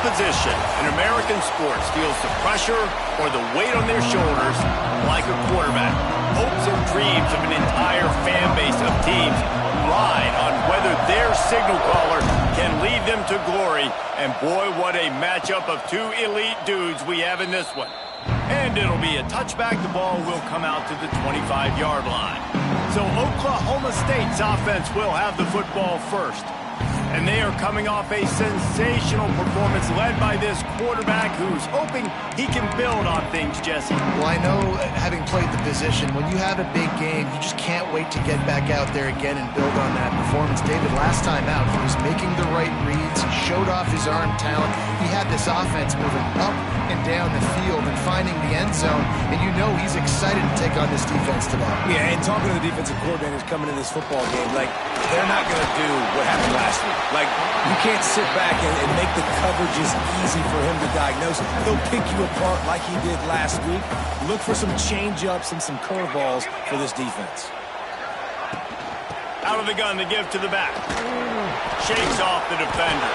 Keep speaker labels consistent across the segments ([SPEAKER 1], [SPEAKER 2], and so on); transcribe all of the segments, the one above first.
[SPEAKER 1] position in American sports feels the pressure or the weight on their shoulders like a quarterback. Hopes and dreams of an entire fan base of teams ride on whether their signal caller can lead them to glory. And boy, what a matchup of two elite dudes we have in this one. And it'll be a touchback. The ball will come out to the 25-yard line. So Oklahoma State's offense will have the football first. And they are coming off a sensational performance led by this quarterback who's hoping he can build on things, Jesse.
[SPEAKER 2] Well, I know, having played the position, when you have a big game, you just can't wait to get back out there again and build on that performance. David, last time out, he was making the right reads. He showed off his arm talent. He had this offense moving up and down the field and finding the end zone. And you know he's excited to take on this defense today.
[SPEAKER 3] Yeah, and talking to the defensive coordinators coming in this football game, like, they're not going to do what happened last week. Like, you can't sit back and make the coverages easy for him to diagnose. He'll pick you apart like he did last week. Look for some change-ups and some curveballs for this defense.
[SPEAKER 1] Out of the gun to give to the back. Shakes off the defender.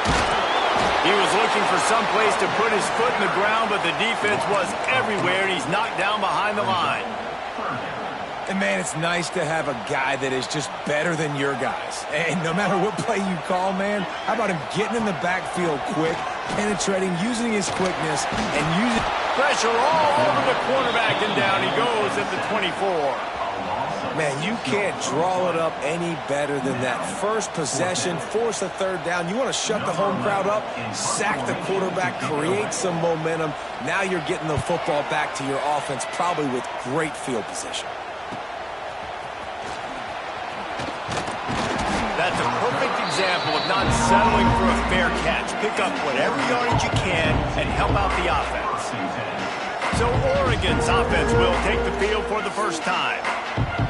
[SPEAKER 1] He was looking for some place to put his foot in the ground, but the defense was everywhere, and he's knocked down behind the line.
[SPEAKER 3] And, man, it's nice to have a guy that is just better than your guys. And no matter what play you call, man, how about him getting in the backfield quick, penetrating, using his quickness, and using...
[SPEAKER 1] Pressure all over the quarterback, and down he goes at the 24.
[SPEAKER 3] Man, you can't draw it up any better than that. First possession, force a third down. You want to shut the home crowd up, sack the quarterback, create some momentum. Now you're getting the football back to your offense, probably with great field position.
[SPEAKER 1] That's a perfect example of not settling for a fair catch. Pick up whatever yardage you can and help out the offense. So Oregon's offense will take the field for the first time.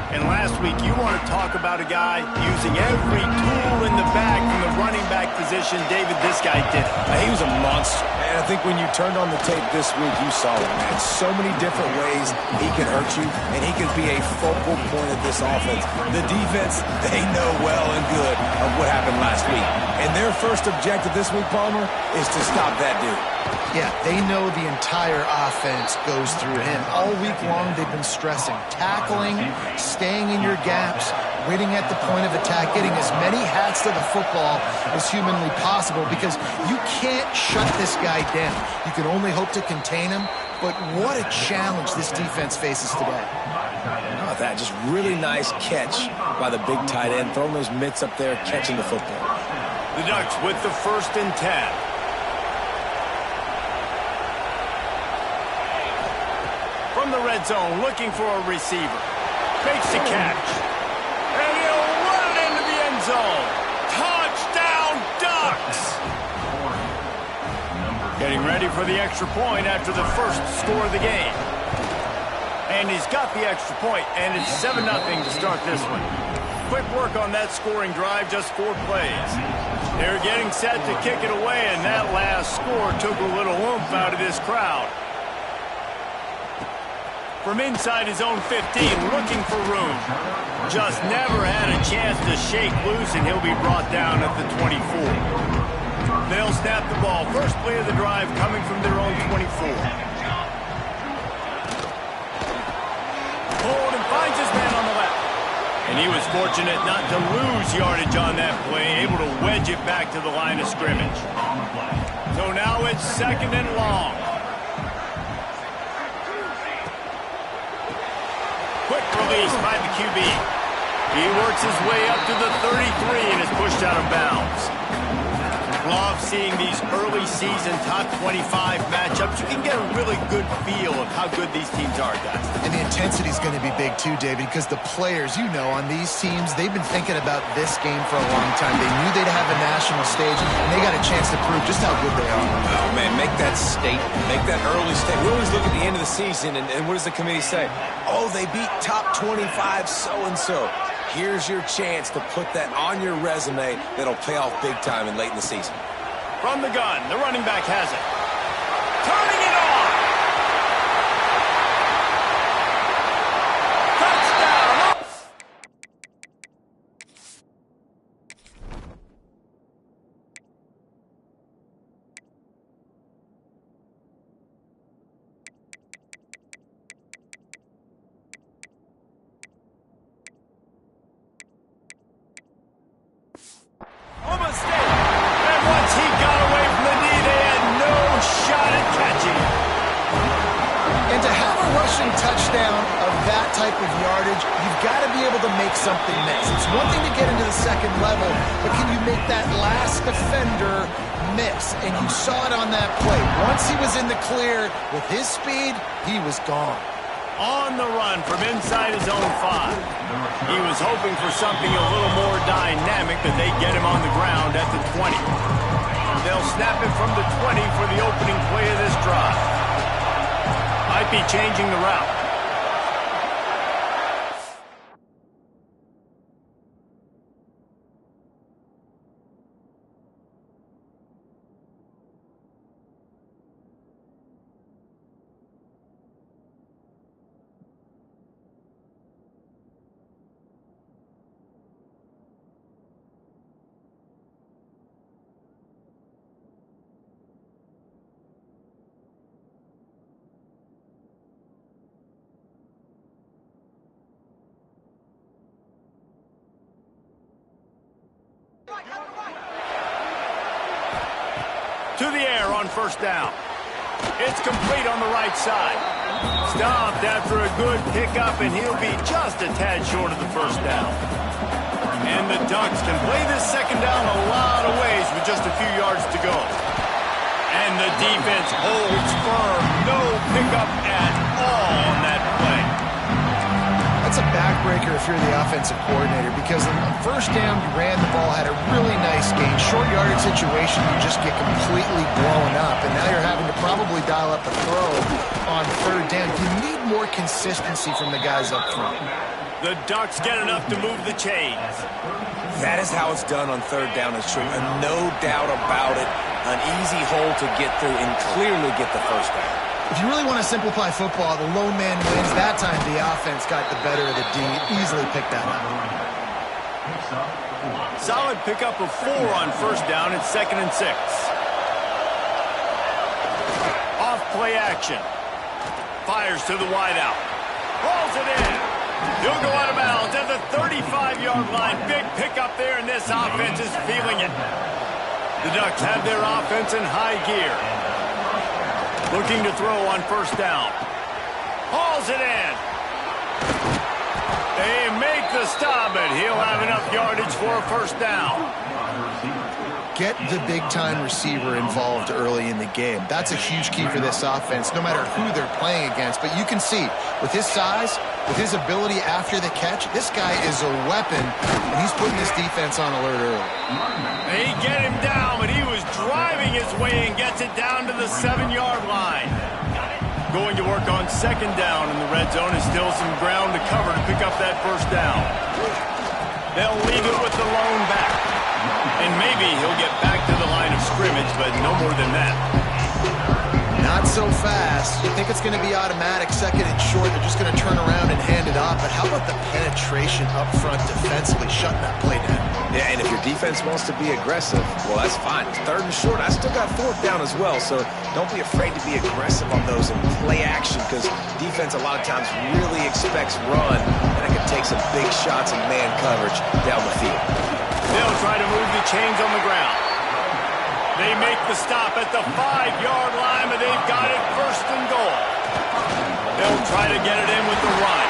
[SPEAKER 1] And last week, you want to talk about a guy using every tool in the bag from the running back position. David, this guy did it.
[SPEAKER 3] He was a monster. And I think when you turned on the tape this week, you saw it, man. So many different ways he can hurt you, and he can be a focal point of this offense. The defense, they know well and good of what happened last week. And their first objective this week, Palmer, is to stop that dude.
[SPEAKER 2] Yeah, they know the entire offense goes through him. All week long, they've been stressing tackling, staying in your gaps, waiting at the point of attack, getting as many hats to the football as humanly possible, because you can't shut this guy down. You can only hope to contain him, but what a challenge this defense faces today.
[SPEAKER 3] Oh, that just really nice catch by the big tight end, throwing those mitts up there, catching the football.
[SPEAKER 1] The Ducks with the 1st and 10. From the red zone, looking for a receiver. Makes the catch. And he'll run it into the end zone. Touchdown, Ducks! Getting ready for the extra point after the first score of the game. And he's got the extra point, and it's 7-0 to start this one. Quick work on that scoring drive, just 4 plays. They're getting set to kick it away, and that last score took a little oomph out of this crowd. From inside his own 15, looking for room. Just never had a chance to shake loose, and he'll be brought down at the 24. They'll snap the ball. First play of the drive coming from their own 24. Hold and finds his man on the left. And he was fortunate not to lose yardage on that play, able to wedge it back to the line of scrimmage. So now it's 2nd and long. Quick release by the QB. He works his way up to the 33 and is pushed out of bounds. Love seeing these early season top 25 matchups. You can get a really good feel of how good these teams are, guys.
[SPEAKER 2] And the intensity is going to be big too, David, because the players, you know, on these teams, they've been thinking about this game for a long time. They knew they'd have a national stage, and they got a chance to prove just how good they are.
[SPEAKER 3] Oh, man, make that statement. Make that early statement. We always look at the end of the season, and what does the committee say? Oh, they beat top 25 so-and-so. Here's your chance to put that on your resume that'll pay off big time and late in the season.
[SPEAKER 1] From the gun, the running back has it. Turning it on! Touchdown!
[SPEAKER 2] long touchdown of that type of yardage, you've got to be able to make something miss. It's one thing to get into the second level, but can you make that last defender miss? And you saw it on that play. Once he was in the clear with his speed, he was gone.
[SPEAKER 1] On the run from inside his own 5. He was hoping for something a little more dynamic, but they get him on the ground at the 20. They'll snap it from the 20 for the opening play of this drive. Might be changing the route. To the air on first down. It's complete on the right side. Stopped after a good pickup, and he'll be just a tad short of the first down. And the Ducks can play this second down a lot of ways with just a few yards to go. And the defense holds firm. No pickup at all on that play.
[SPEAKER 2] That's a backbreaker if you're the offensive coordinator, because on first down, you ran the ball, had a really nice gain. Short yardage situation, you just get completely blown up, and now you're having to probably dial up a throw on third down. You need more consistency from the guys up front.
[SPEAKER 1] The Ducks get enough to move the chains.
[SPEAKER 3] That is how it's done on third down and short. No doubt about it. An easy hole to get through and clearly get the first down.
[SPEAKER 2] If you really want to simplify football, the lone man wins. That time the offense got the better of the D. Easily picked that up.
[SPEAKER 1] Solid pickup of 4 on first down. It's 2nd and 6. Off play action. Fires to the wideout. Rolls it in. He'll go out of bounds at the 35-yard line. Big pickup there, and this offense is feeling it. The Ducks have their offense in high gear. Looking to throw on first down. Hauls it in. They make the stop, and he'll have enough yardage for a first down.
[SPEAKER 2] Get the big-time receiver involved early in the game. That's a huge key for this offense, no matter who they're playing against. But you can see, with his size, with his ability after the catch, this guy is a weapon, and he's putting this defense on alert early.
[SPEAKER 1] They get him down, but he was driving his way and gets it down to the 7-yard line. Going to work on second down in the red zone is still some ground to cover to pick up that first down. They'll leave it with the lone back. And maybe he'll get back to the line of scrimmage, but no more than that.
[SPEAKER 2] Not so fast. You think it's going to be automatic, second and short. They're just going to turn around and hand it off. But how about the penetration up front defensively, shutting that play down?
[SPEAKER 3] Yeah, and if your defense wants to be aggressive, well, that's fine. It's 3rd and short. I still got 4th down as well, so don't be afraid to be aggressive on those and play action, because defense a lot of times really expects run, and it can take some big shots in man coverage down the field.
[SPEAKER 1] They'll try to move the chains on the ground. They make the stop at the 5-yard line, but they've got it 1st and goal. They'll try to get it in with the run.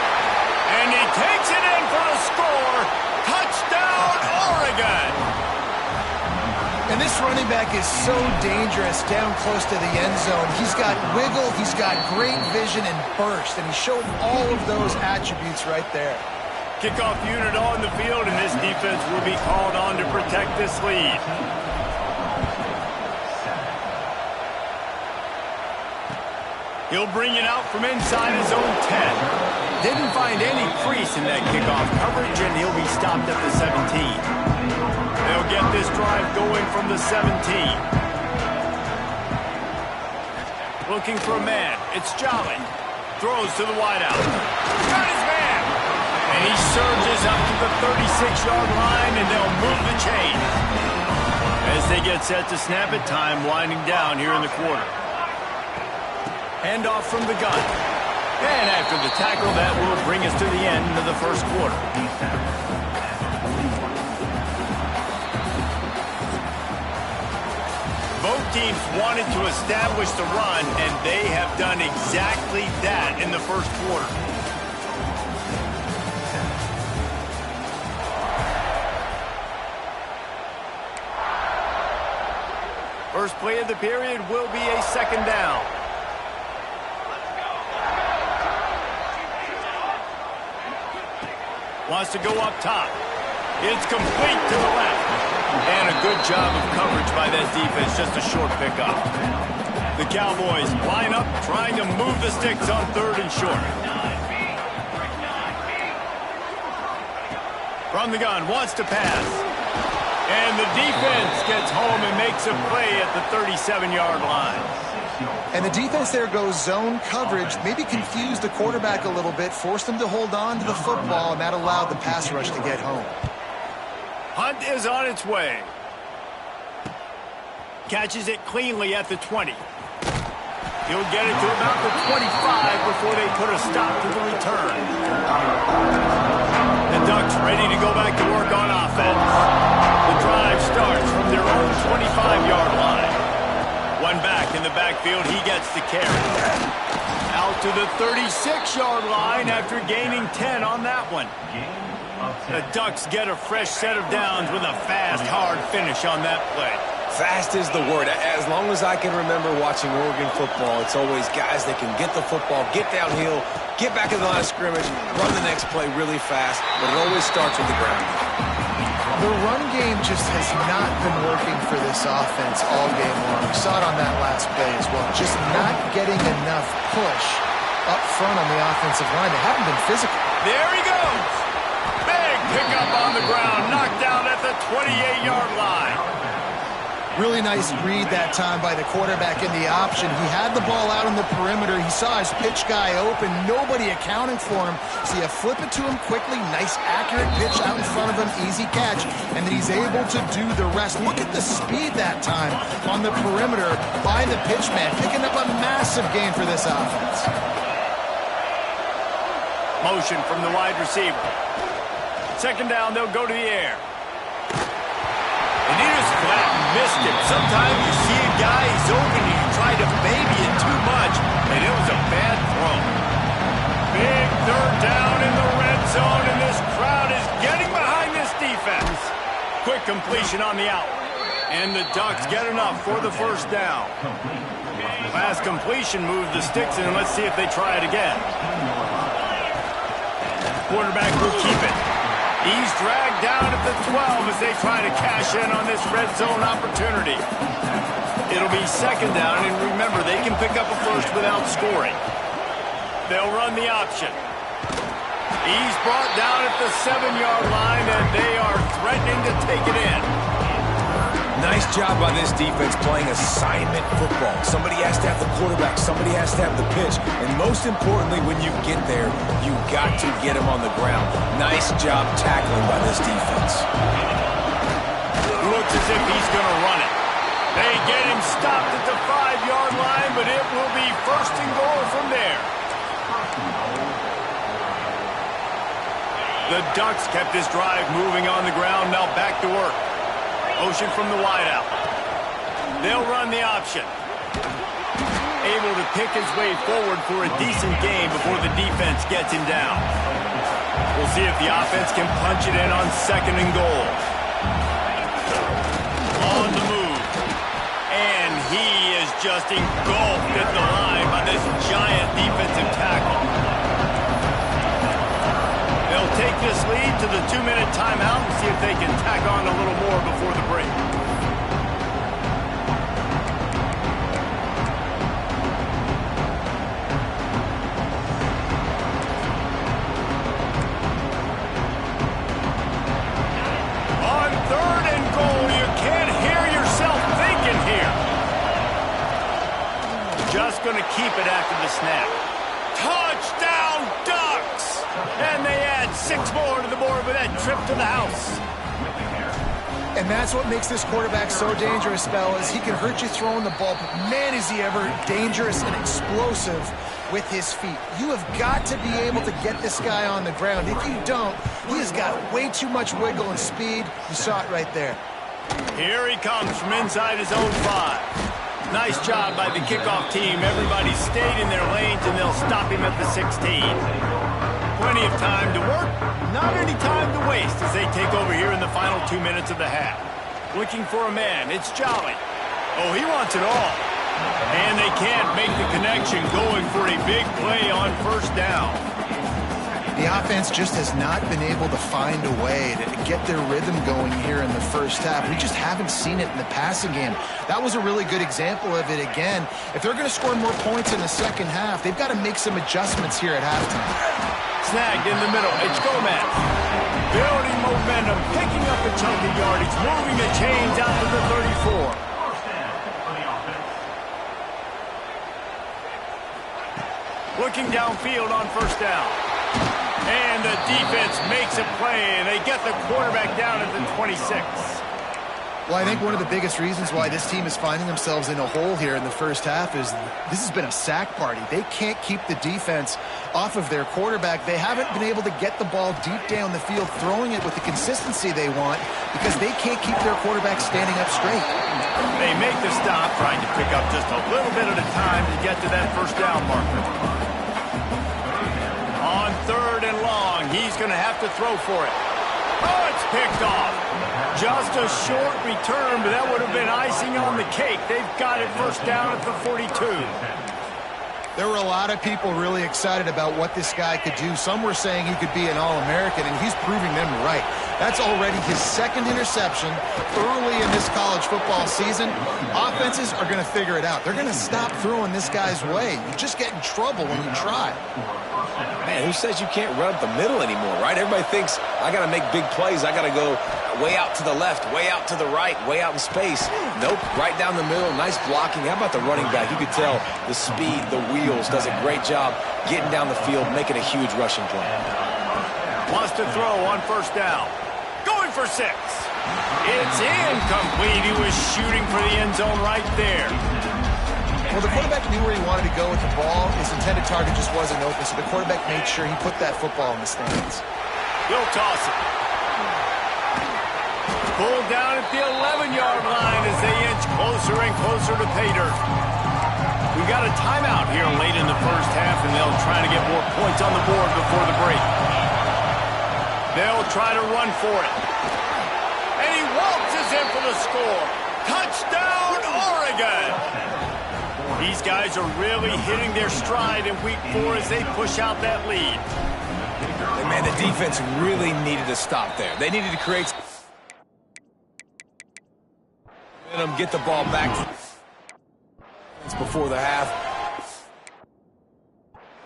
[SPEAKER 1] And he takes it in for a score. Touchdown, Oregon!
[SPEAKER 2] And this running back is so dangerous down close to the end zone. He's got wiggle, he's got great vision and burst, and he showed all of those attributes right there.
[SPEAKER 1] Kickoff unit on the field, and this defense will be called on to protect this lead. He'll bring it out from inside his own 10. Didn't find any crease in that kickoff coverage, and he'll be stopped at the 17. They'll get this drive going from the 17. Looking for a man. It's Jolly. Throws to the wideout. Got his man! And he surges up to the 36-yard line, and they'll move the chain. As they get set to snap it, time winding down here in the quarter. Handoff from the gun. And after the tackle, that will bring us to the end of the first quarter. Both teams wanted to establish the run, and they have done exactly that in the first quarter. First play of the period will be a second down. Wants to go up top. It's complete to the left. And a good job of coverage by that defense, just a short pickup. The Cowboys line up, trying to move the sticks on 3rd and short. From the gun, wants to pass. And the defense gets home and makes a play at the 37-yard line.
[SPEAKER 2] And the defense there goes zone coverage, maybe confused the quarterback a little bit, forced him to hold on to the football, and that allowed the pass rush to get home.
[SPEAKER 1] Hunt is on its way. Catches it cleanly at the 20. He'll get it to about the 25 before they put a stop to the return. The Ducks ready to go back to work on offense. The drive starts from their own 25-yard line. One back in the backfield, he gets the carry. Out to the 36-yard line after gaining 10 on that one. The Ducks get a fresh set of downs with a fast, hard finish on that play.
[SPEAKER 3] Fast is the word. As long as I can remember watching Oregon football, it's always guys that can get the football, get downhill, get back in the line of scrimmage, run the next play really fast, but it always starts with the ground.
[SPEAKER 2] The run game just has not been working for this offense all game long. We saw it on that last play as well. Just not getting enough push up front on the offensive line. They haven't been physical.
[SPEAKER 1] There he goes. Big pickup on the ground, knocked down at the 28-yard line.
[SPEAKER 2] Really nice read that time by the quarterback in the option. He had the ball out on the perimeter. He saw his pitch guy open. Nobody accounting for him. So you flip it to him quickly. Nice, accurate pitch out in front of him. Easy catch. And then he's able to do the rest. Look at the speed that time on the perimeter by the pitch man. Picking up a massive gain for this offense.
[SPEAKER 1] Motion from the wide receiver. Second down, they'll go to the air. And he just flat missed it. Sometimes you see a guy, he's open, and you try to baby it too much, and it was a bad throw. Big third down in the red zone, and this crowd is getting behind this defense. Quick completion on the out. And the Ducks get enough for the first down. Last completion moved the sticks, and let's see if they try it again. Quarterback will keep it. He's dragged down at the 12 as they try to cash in on this red zone opportunity. It'll be second down, and remember, they can pick up a first without scoring. They'll run the option. He's brought down at the 7-yard line, and they are threatening to take it in.
[SPEAKER 3] Nice job by this defense playing assignment football. Somebody has to have the quarterback. Somebody has to have the pitch. And most importantly, when you get there, you got to get him on the ground. Nice job tackling by this defense.
[SPEAKER 1] Looks as if he's going to run it. They get him stopped at the 5-yard line, but it will be first and goal from there. The Ducks kept this drive moving on the ground. Now back to work. Motion from the wideout. They'll run the option. Able to pick his way forward for a decent game before the defense gets him down. We'll see if the offense can punch it in on second and goal. On the move. And he is just engulfed at the line by this giant defensive tackle. They'll take this lead to the 2-minute timeout and see if they can tack on a little more before the break. On third and goal, you can't hear yourself thinking here. Just going to keep it after the snap. Touchdown, Ducks! And they add 6 more to the board with that trip to the house.
[SPEAKER 2] And that's what makes this quarterback so dangerous, fellas. He can hurt you throwing the ball, but man, is he ever dangerous and explosive with his feet. You have got to be able to get this guy on the ground. If you don't, he has got way too much wiggle and speed. You saw it right there.
[SPEAKER 1] Here he comes from inside his own 5. Nice job by the kickoff team. Everybody stayed in their lanes, and they'll stop him at the 16. Plenty of time to work, not any time to waste as they take over here in the final 2 minutes of the half. Looking for a man, it's Jolly. Oh, he wants it all. And they can't make the connection, going for a big play on first down.
[SPEAKER 2] The offense just has not been able to find a way to get their rhythm going here in the first half. We just haven't seen it in the passing game. That was a really good example of it again. If they're going to score more points in the second half, they've got to make some adjustments here at halftime.
[SPEAKER 1] Snagged in the middle, it's Gomez. Building momentum, picking up a chunk of yardage, moving the chains out to the 34. Looking downfield on first down. And the defense makes a play, and they get the quarterback down at the 26.
[SPEAKER 2] Well, I think one of the biggest reasons why this team is finding themselves in a hole here in the first half is this has been a sack party. They can't keep the defense off of their quarterback. They haven't been able to get the ball deep down the field, throwing it with the consistency they want because they can't keep their quarterback standing up straight.
[SPEAKER 1] They make the stop, trying to pick up just a little bit at a time to get to that first down marker. On third and long, he's going to have to throw for it. Oh, it's picked off. Just a short return, but that would have been icing on the cake. They've got it first down at the 42.
[SPEAKER 2] There were a lot of people really excited about what this guy could do. Some were saying he could be an All-American, and he's proving them right. That's already his second interception early in this college football season. Offenses are going to figure it out. They're going to stop throwing this guy's way. You just get in trouble when you try.
[SPEAKER 3] Man, who says you can't run up the middle anymore, right? Everybody thinks, I got to make big plays. I got to go way out to the left, way out to the right, way out in space. Nope, right down the middle. Nice blocking. How about the running back? You could tell the speed, the wheels, does a great job getting down the field, making a huge rushing play.
[SPEAKER 1] Wants to throw on first down. Going for 6. It's incomplete. He was shooting for the end zone right there.
[SPEAKER 2] Well, the quarterback knew where he wanted to go with the ball. His intended target just wasn't open, so the quarterback made sure he put that football in the stands.
[SPEAKER 1] He'll toss it. Pulled down at the 11-yard line as they inch closer and closer to pay dirt. We got a timeout here late in the first half, and they'll try to get more points on the board before the break. They'll try to run for it. And he waltzes in for the score. Touchdown, Oregon! These guys are really hitting their stride in week 4 as they push out that lead.
[SPEAKER 3] And man, the defense really needed to stop there. They needed to create momentum, get the ball back before the half.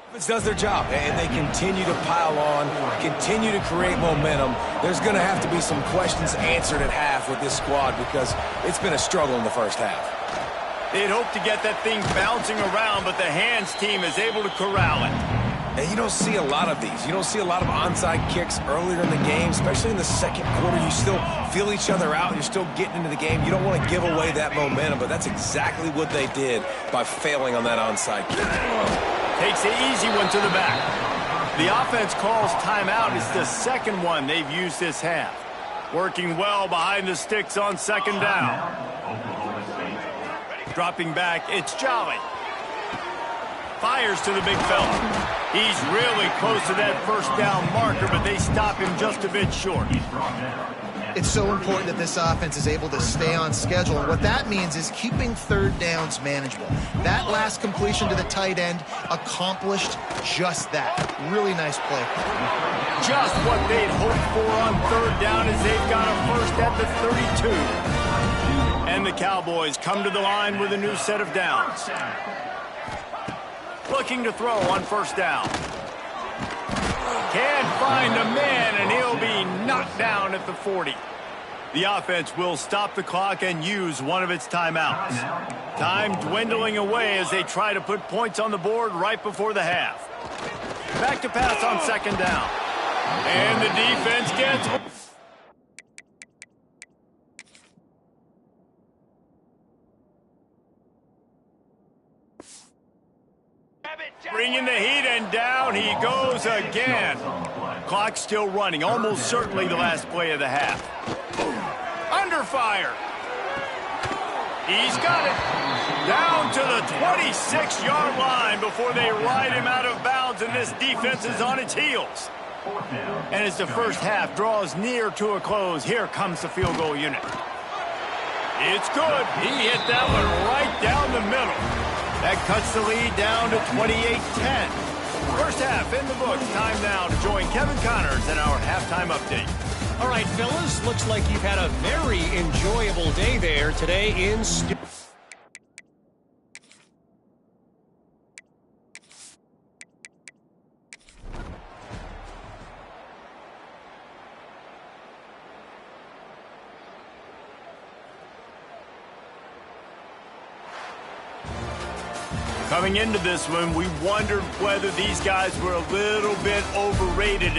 [SPEAKER 3] Defense does their job, and they continue to pile on, continue to create momentum. There's going to have to be some questions answered at half with this squad because it's been a struggle in the first half.
[SPEAKER 1] They'd hope to get that thing bouncing around, but the hands team is able to corral it.
[SPEAKER 3] And you don't see a lot of these. You don't see a lot of onside kicks earlier in the game, especially in the second quarter. You still feel each other out. You're still getting into the game. You don't want to give away that momentum, but that's exactly what they did by failing on that onside kick.
[SPEAKER 1] Takes the easy one to the back. The offense calls timeout. It's the second one they've used this half. Working well behind the sticks on second down. Dropping back, it's Jolly. Fires to the big fella. He's really close to that first down marker, but they stop him just a bit short.
[SPEAKER 2] It's so important that this offense is able to stay on schedule. And what that means is keeping third downs manageable. That last completion to the tight end accomplished just that. Really nice play.
[SPEAKER 1] Just what they'd hoped for on third down as they've got a first at the 32. And the Cowboys come to the line with a new set of downs. Looking to throw on first down. Can't find a man, and he'll be knocked down at the 40. The offense will stop the clock and use one of its timeouts. Time dwindling away as they try to put points on the board right before the half. Back to pass on second down. And the defense gets... Bringing the heat, and down he goes again. Clock still running, almost certainly the last play of the half. Under fire. He's got it. Down to the 26-yard line before they ride him out of bounds, and this defense is on its heels. And as the first half draws near to a close, here comes the field goal unit. It's good. He hit that one right down the middle. That cuts the lead down to 28-10. First half in the books. Time now to join Kevin Connors in our halftime update.
[SPEAKER 4] All right, fellas, looks like you've had a very enjoyable day there today in
[SPEAKER 1] Coming into this one, we wondered whether these guys were a little bit overrated in